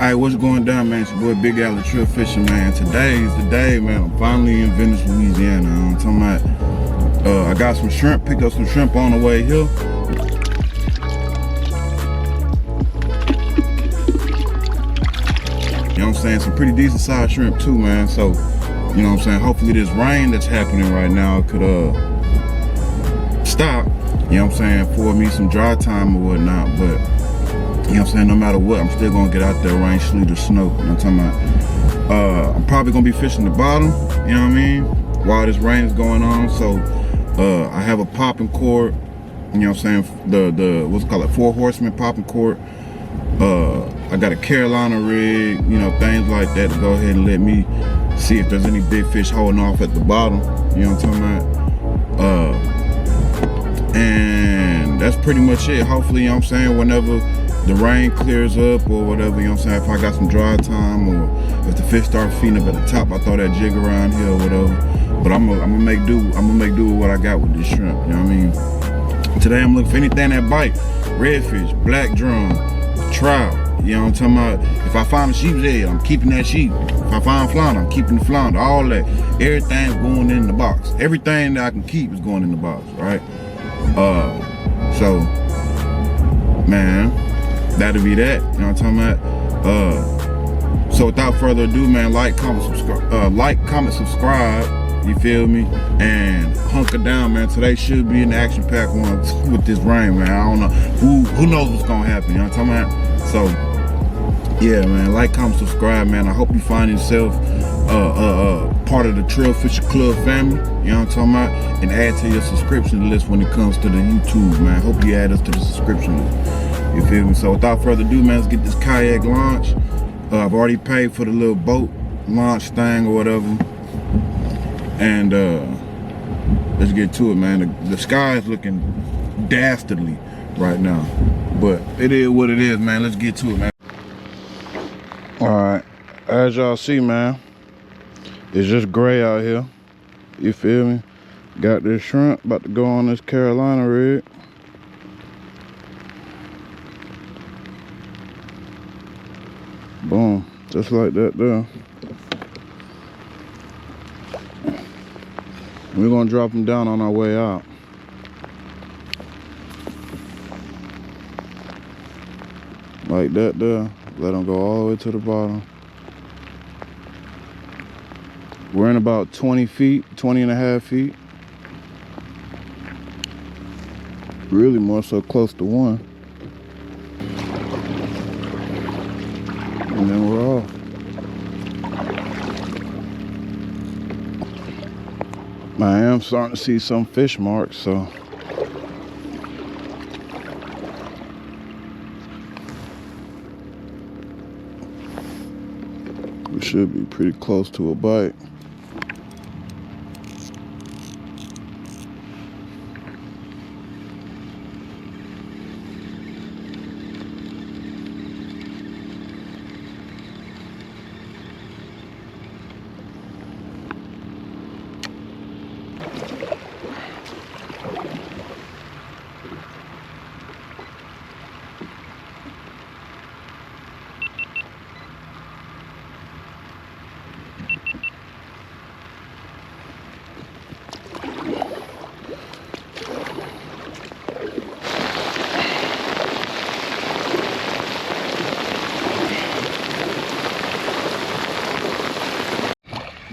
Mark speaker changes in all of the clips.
Speaker 1: Alright, what's going down, man? It's your boy Big Alley Trill Fishing, man. Today is the day, man. I'm finally in Venice, Louisiana. I'm talking about, I got some shrimp, picked up some shrimp on the way here. You know what I'm saying? Some pretty decent sized shrimp too, man. So, you know what I'm saying? Hopefully this rain that's happening right now could stop, you know what I'm saying, for me some dry time or whatnot. But you know what I'm saying, no matter what, I'm still gonna get out there, rain, sleet, or snow. You know what I'm talking about? I'm probably gonna be fishing the bottom, you know what I mean, while this rain is going on. So I have a popping cord, you know what I'm saying, the what's it called, like 4 horsemen popping cord. I got a Carolina rig, you know, things like that to go ahead and let me see if there's any big fish holding off at the bottom, you know what I'm talking about? And that's pretty much it. Hopefully, you know what I'm saying, whenever the rain clears up or whatever, you know what I'm saying, if I got some dry time or if the fish start feeding up at the top, I throw that jig around here or whatever. But I'm gonna make do with what I got with this shrimp, you know what I mean? Today I'm looking for anything that bite. Redfish, black drum, trout, you know what I'm talking about? If I find a sheep's head, I'm keeping that sheep. If I find flounder, I'm keeping the flounder. All that, everything's going in the box. Everything that I can keep is going in the box, right? So, man, that'll be that, you know what I'm talking about? So without further ado, man, like, comment, subscribe, you feel me? And hunker down, man. Today should be an action-packed one with this rain, man. I don't know, who knows what's gonna happen, you know what I'm talking about? So, yeah, man, like, comment, subscribe, man. I hope you find yourself part of the Trail Fisher Club family, you know what I'm talking about? And add to your subscription list when it comes to the YouTube, man. Hope you add us to the subscription list. You feel me? So without further ado, man, let's get this kayak launched. I've already paid for the little boat launch thing or whatever. And let's get to it, man. The sky is looking dastardly right now. But it is what it is, man. Let's get to it, man. Alright, as y'all see, man, it's just gray out here. You feel me? Got this shrimp about to go on this Carolina rig. Boom, just like that there. We're gonna drop them down on our way out. Like that there. Let them go all the way to the bottom. We're in about 20 feet, 20 and a half feet. Really more so close to 1. And then we're off. I am starting to see some fish marks, so we should be pretty close to a bite.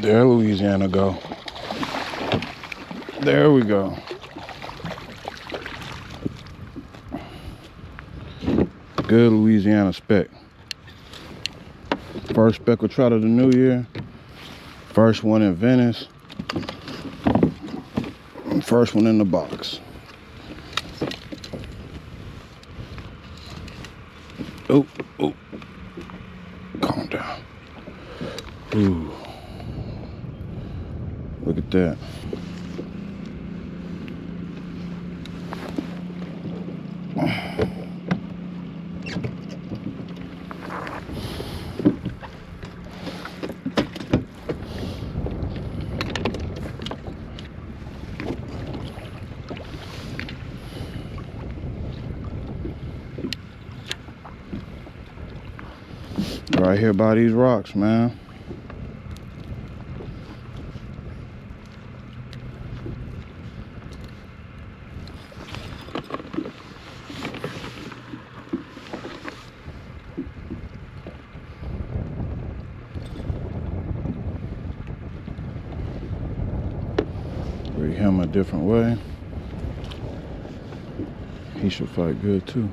Speaker 1: There Louisiana go. There we go. Good Louisiana speck. First speckled trout of the new year. First one in Venice. And first one in the box. Oh, oh. Calm down. Ooh. Look at that. Right here by these rocks, man. Read him a different way. He should fight good too.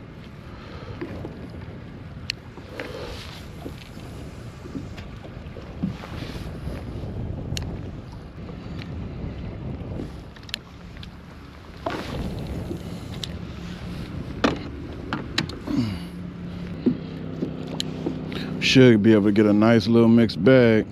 Speaker 1: Should be able to get a nice little mixed bag.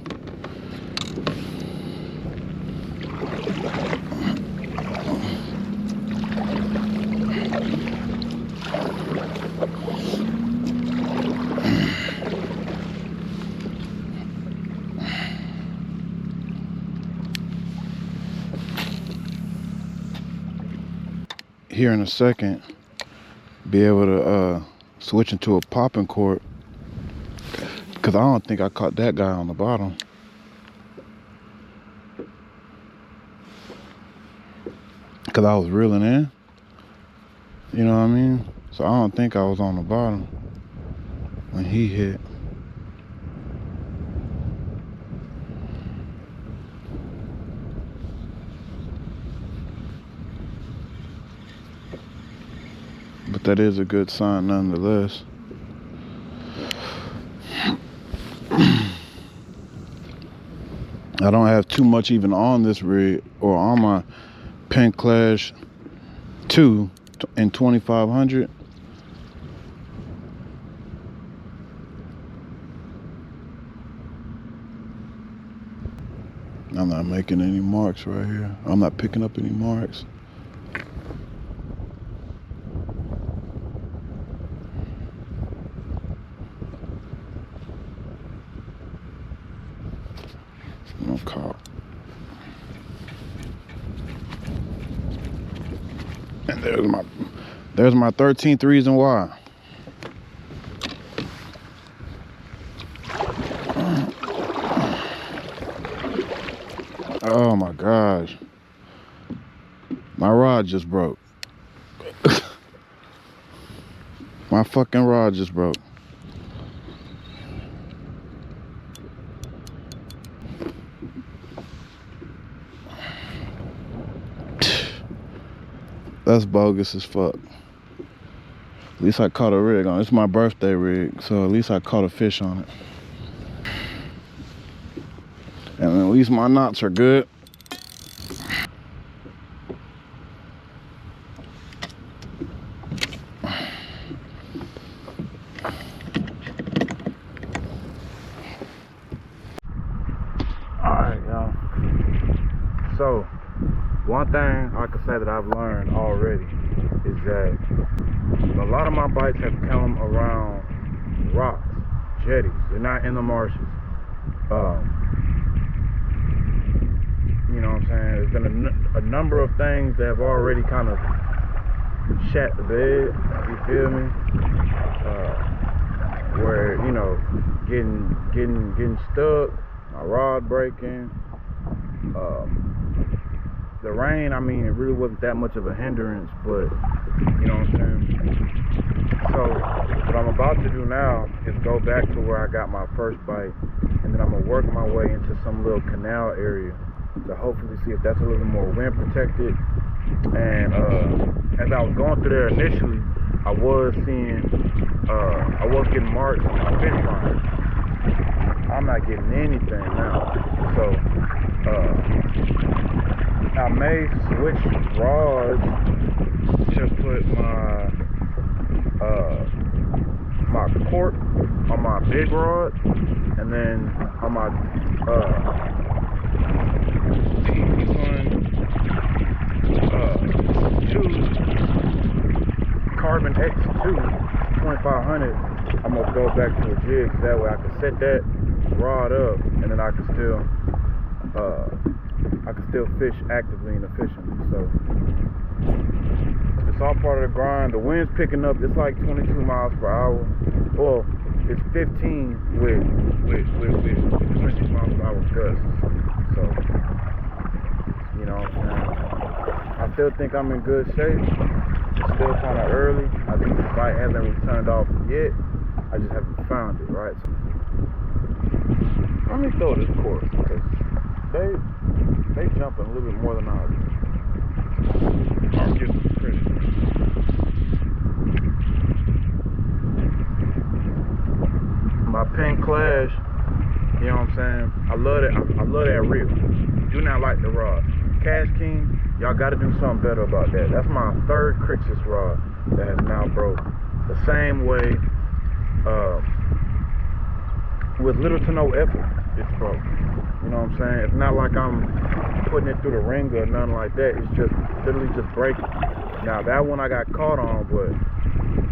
Speaker 1: Here in a second, be able to switch into a popping cork, because I don't think I caught that guy on the bottom. Because I was reeling in, you know what I mean? So I don't think I was on the bottom when he hit. But that is a good sign nonetheless. I don't have too much even on this rig or on my Pen Clash 2 in 2500. I'm not making any marks right here. I'm not picking up any marks. No caught. And there's my 13th reason why. Oh my gosh. My rod just broke. My fucking rod just broke. That's bogus as fuck. At least I caught a rig on it. It's my birthday rig, so at least I caught a fish on it. And at least my knots are good. Alright, y'all. So, one thing I can say that I've learned already is that a lot of my bites have come around rocks, jetties. They're not in the marshes. You know what I'm saying? There's been a number of things that have already kind of shat the bed, you feel me? Where, you know, getting stuck, my rod breaking, the rain, I mean, it really wasn't that much of a hindrance, but, you know what I'm saying? So, what I'm about to do now is go back to where I got my first bite, and then I'm gonna work my way into some little canal area to hopefully see if that's a little more wind protected. And as I was going through there initially, I was getting marks on my fish line. I'm not getting anything now. So I may switch rods to put my cork on my big rod, and then on my Carbon X2 2500, I'm gonna go back to a jig so that way I can set that rod up, and then I can still fish actively and efficiently. So it's all part of the grind. The wind's picking up. It's like 22 miles per hour. Well, it's 15 with 20 mile-per-hour gusts. So, you know what I'm saying? I still think I'm in good shape. It's still kind of early. I think the bike hasn't really turned off yet. I just haven't found it, right? So, let me throw this course because they jumping a little bit more than I do. I'll give them credit. My pin clash, you know what I'm saying? I love that reel. Do not like the rod. Cash King, y'all gotta do something better about that. That's my third Crixus rod that has now broke. The same way, with little to no effort, it's broke. You know what I'm saying? It's not like I'm putting it through the ringer or nothing like that. It's just literally just breaking. Now that one I got caught on, but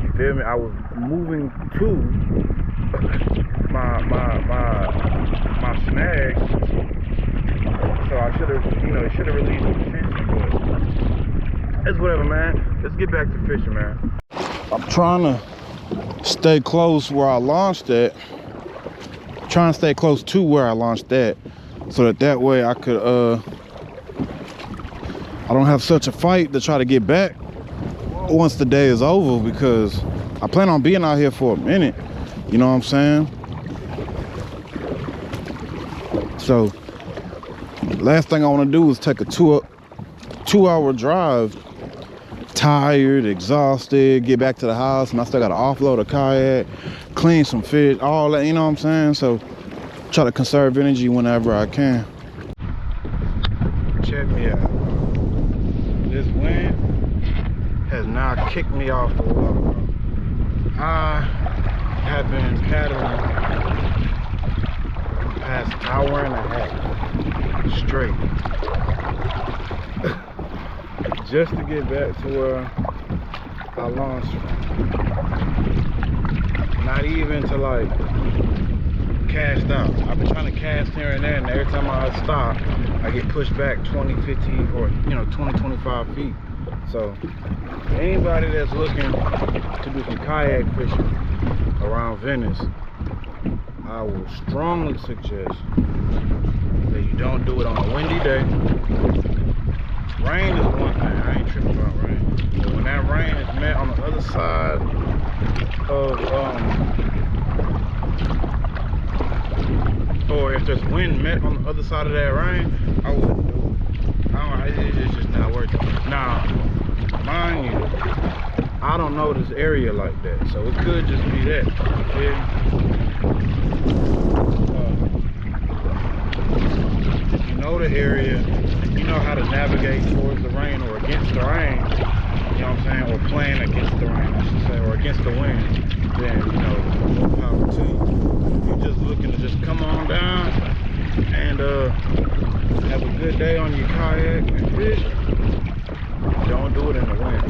Speaker 1: you feel me? I was moving to my snag, so I should have, it should have released the tension, but it's whatever, man. Let's get back to fishing, man. I'm trying to stay close where I launched at. Trying to stay close to where I launched at, so that way I could I don't have such a fight to try to get back once the day is over, because I plan on being out here for a minute. You know what I'm saying? So last thing I want to do is take a two-hour drive, tired, exhausted, get back to the house, and I still got to offload a kayak, clean some fish, all that, you know what I'm saying? So try to conserve energy whenever I can. Check me out. This wind has now kicked me off the water. I have been paddling the past hour and a half straight just to get back to where I launched from. Not even to like cast out. I've been trying to cast here and there, and every time I stop, I get pushed back 20, 15, or 20, 25 feet. So anybody that's looking to do some kayak fishing around Venice, I will strongly suggest that you don't do it on a windy day. Rain is one thing, I ain't tripping about rain. But when that rain is met on the other side of, or if there's wind met on the other side of that rain, I wouldn't do it. It's just not working. Now, mind you, I don't know this area like that, so it could just be that. Okay? If you know the area, you know how to navigate towards the rain or against the rain, you know what I'm saying, or playing against the rain, I should say, or against the wind, then, more power to you. If you're just looking to just come on down and have a good day on your kayak and fish, don't do it in the wind.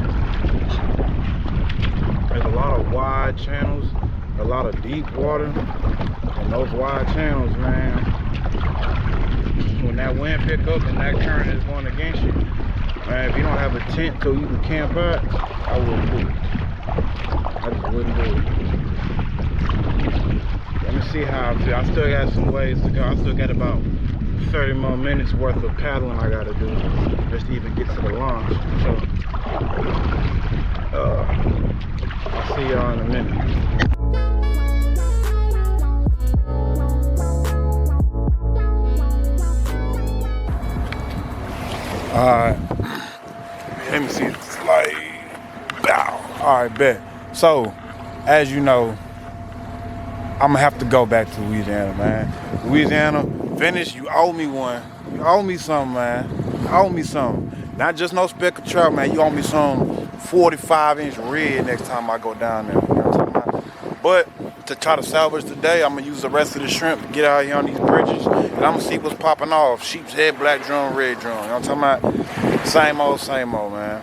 Speaker 1: There's a lot of wide channels, a lot of deep water, and those wide channels, man, when that wind pick up and that current is going against you, man, if you don't have a tent so you can camp out, I wouldn't do it. I just wouldn't do it. Let me see how I feel. I still got some ways to go. I still got about 30 more minutes worth of paddling I gotta do just to even get to the launch. So I'll see y'all in a minute. Alright, let me see this light. Bow. Alright, bet. So, as you know, I'm gonna have to go back to Louisiana, man. Louisiana, Venice, you owe me one. You owe me something, man. You owe me something. Not just no speckled trout, man. You owe me some 45-inch red next time I go down there. You know what I'm talking about? But to try to salvage today, I'm gonna use the rest of the shrimp to get out here on these bridges, and I'm gonna see what's popping off. Sheep's head, black drum, red drum. You know what I'm talking about? Same old, man.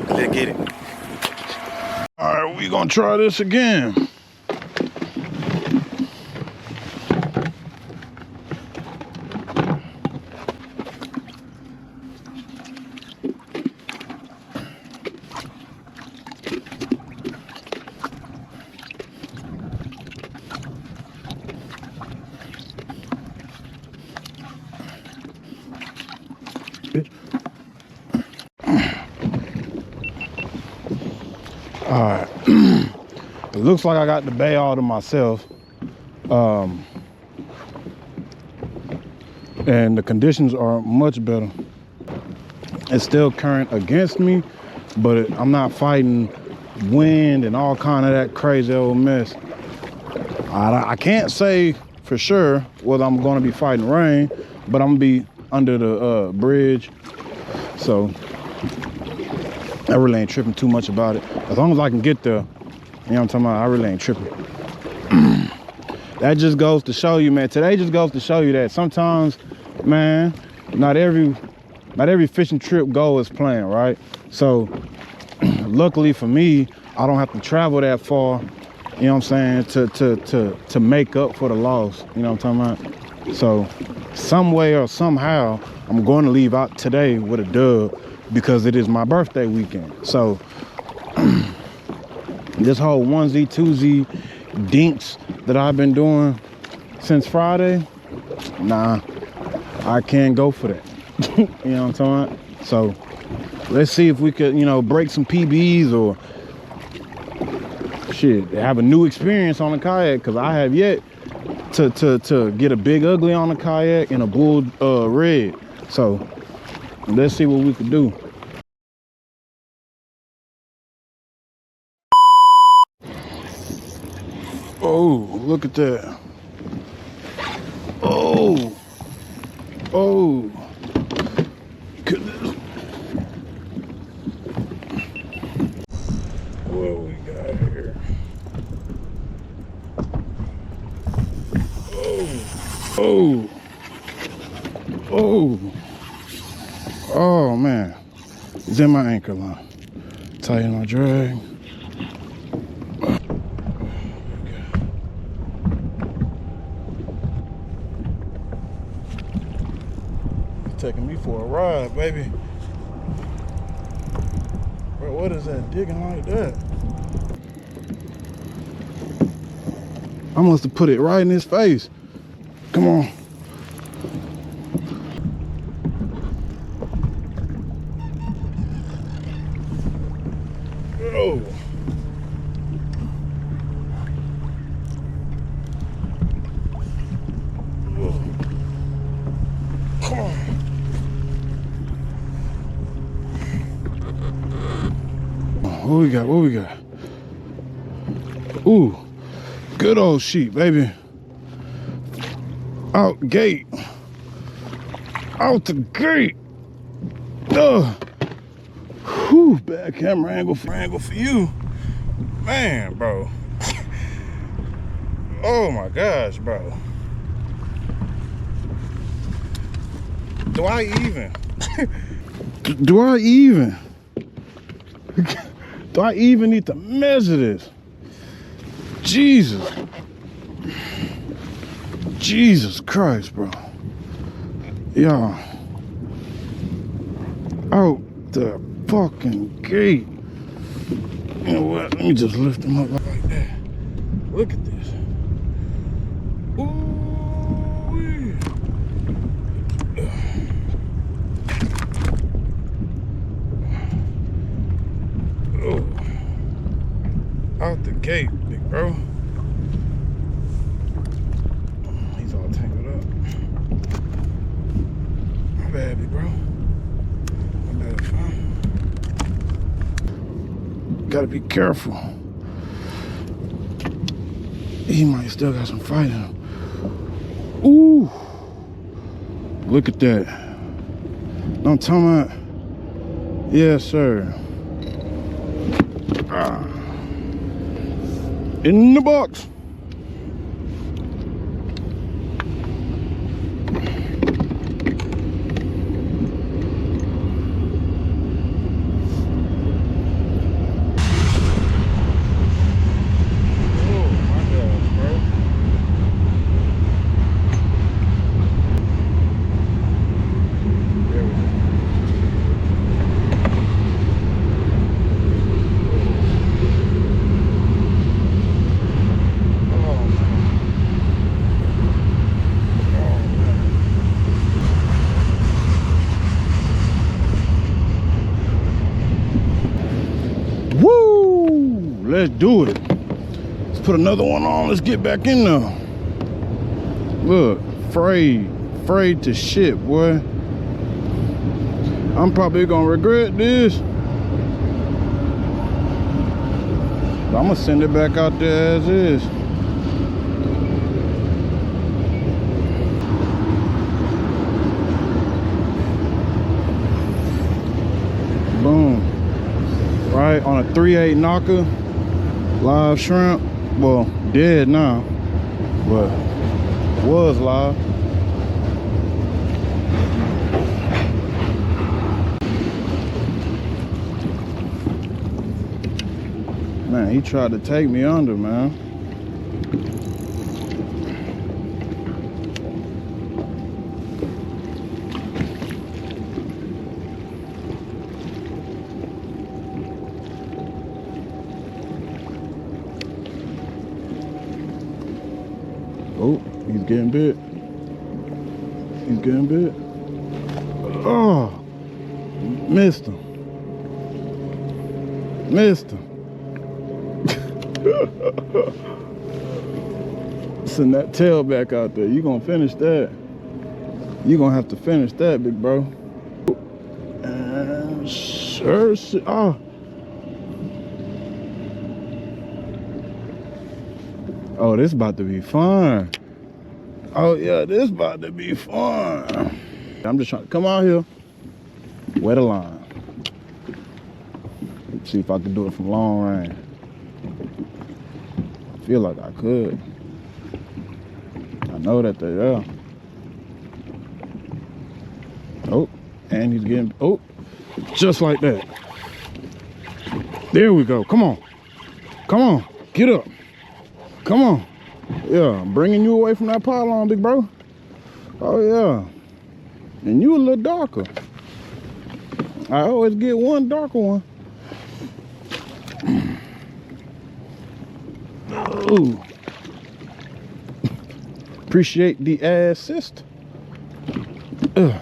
Speaker 1: Let's get it. All right, we gonna try this again.
Speaker 2: bitch. All right. It looks like I got the bay all to myself. And the conditions are much better. It's still current against me, but I'm not fighting wind and all kind of that crazy old mess. I can't say for sure whether I'm going to be fighting rain, but I'm going to be under the bridge. So I really ain't tripping too much about it. As long as I can get there, you know what I'm talking about, I really ain't tripping. That just goes to show you, man. Today just goes to show you that sometimes, man, not every fishing trip goes as planned, right? So luckily for me, I don't have to travel that far, you know what I'm saying, to make up for the loss, you know what I'm talking about? So some way or somehow, I'm going to leave out today with a dub because it is my birthday weekend. So this whole 1Z, 2Z dinks that I've been doing since Friday, nah, I can't go for that. You know what I'm talking about? So let's see if we could, you know, break some PBs or shit, have a new experience on a kayak, because I have yet to get a big ugly on a kayak and a bull red. So let's see what we can do. Oh, look at that. Oh, oh, goodness. What we got here? Oh, oh, oh, man. It's in my anchor line. Tighten my drag. Taking me for a ride, baby. Bro, what is that digging like that? I must have put it right in his face. Come on. Oh. Come on. What we got? What we got? Ooh, good old sheep, baby. Out gate. Out the gate. Whew, bad camera angle for you. Man, bro. Oh my gosh, bro. Do I even? Do I even? Do I even need to measure this? Jesus. Jesus Christ, bro. Y'all. Out the fucking gate. You know what? Let me just lift him up like that. Look at this. Ooh. Out the gate, big bro. He's all tangled up. My bad, big bro. My bad, fam. Gotta be careful. He might still got some fight in him. Ooh. Look at that. I'm talking about. Yes, sir. In the box. let's do it. Let's put another one on. Let's get back in there. Look, frayed to shit, boy. I'm probably gonna regret this. But I'm gonna send it back out there as is. Boom. Right on a 3/8 knocker. Live shrimp. Well, dead now, but was live. Man, he tried to take me under, man. Oh, he's getting bit. He's getting bit. Oh, missed him. Missed him. Send that tail back out there. You gonna finish that. You gonna have to finish that, big bro. And sure, oh. Oh, this about to be fun. Oh yeah, this about to be fun. I'm just trying to come out here, wet a line. See if I can do it from long range. I feel like I could. I know that they're there. Oh, and he's getting, oh, just like that. There we go, come on. Come on, get up. Come on. Yeah, I'm bringing you away from that pylon, big bro. Oh yeah. And you a little darker. I always get one darker one. Ooh. Appreciate the assist. Ugh.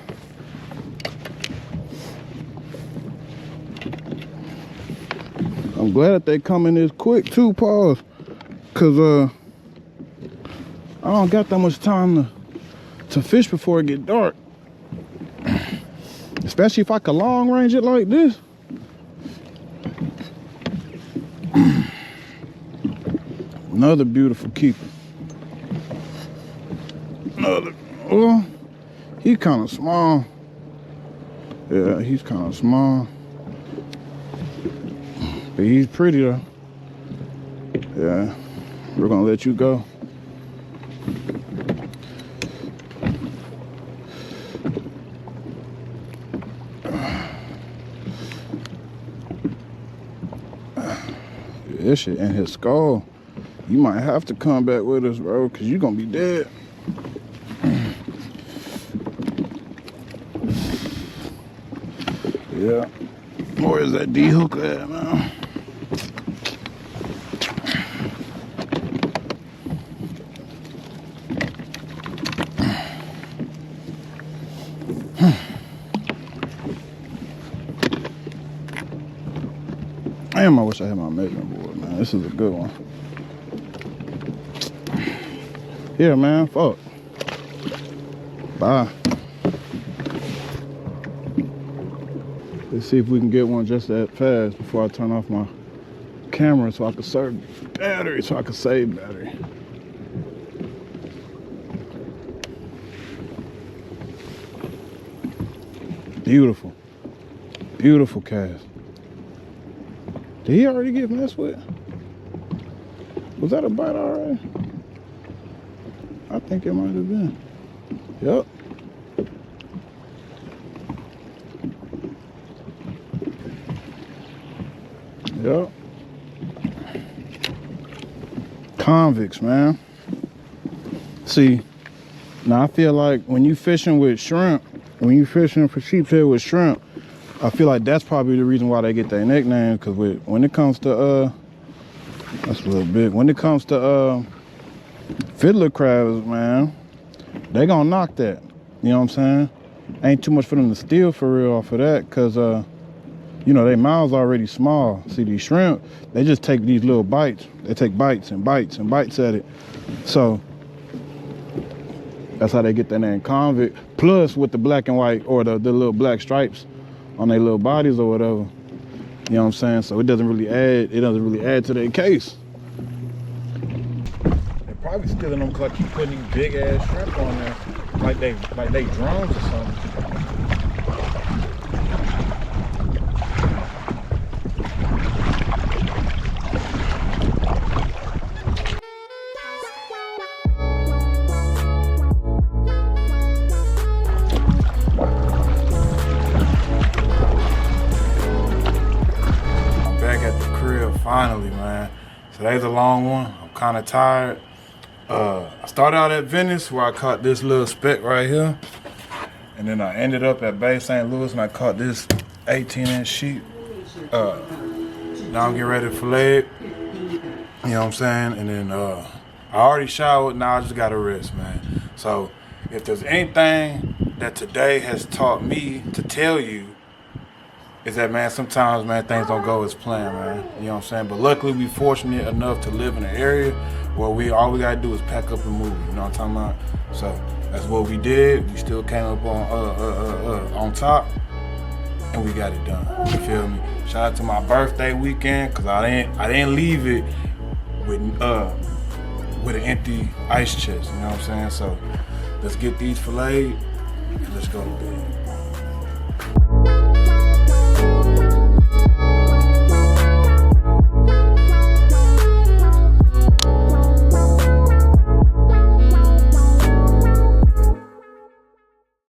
Speaker 2: I'm glad that they coming this quick too, pause. Cause I don't got that much time to fish before it get dark. Especially if I could long range it like this. Another beautiful keeper. Another, well, he's kind of small. Yeah, he's kind of small. But he's pretty though. Yeah, we're gonna let you go. This shit in his skull. You might have to come back with us, bro, because you're going to be dead. Yeah. Where's that D hook at, man? Damn, I wish I had my measuring board, man. This is a good one. Yeah, man, fuck. Bye. Let's see if we can get one just that fast before I turn off my camera so I can save battery, Beautiful. Beautiful cast. Did he already get messed with? Was that a bite already? I think it might have been. Yep. Yep. Convicts, man. See, now I feel like when you fishing with shrimp, when you fishing for sheepshead with shrimp, I feel like that's probably the reason why they get their nickname. Because when it comes to that's a little big. When it comes to fiddler crabs, man, they gonna knock that. You know what I'm saying? Ain't too much for them to steal for real off of that. Cause you know, their mouths already small. See, these shrimp, they just take these little bites. They take bites and bites and bites at it. So that's how they get their name convict. Plus with the black and white, or the little black stripes on their little bodies or whatever. You know what I'm saying? So it doesn't really add to their case. They're probably stealing them because I keep putting these big ass shrimp on there, like they drums or something. Finally, man. Today's a long one. I'm kind of tired. I started out at Venice where I caught this little speck right here. And then I ended up at Bay St. Louis and I caught this 18-inch sheep. Now I'm getting ready to fillet it. You know what I'm saying? And then I already showered. Now I just got to rest, man. So if there's anything that today has taught me to tell you, is that, man, sometimes, man, things don't go as planned, man. You know what I'm saying? But luckily, we fortunate enough to live in an area where all we gotta do is pack up and move. You know what I'm talking about? So that's what we did. We still came up on top, and we got it done. You feel me? Shout out to my birthday weekend, cause I didn't leave it with an empty ice chest. You know what I'm saying? So let's get these filleted and let's go to bed.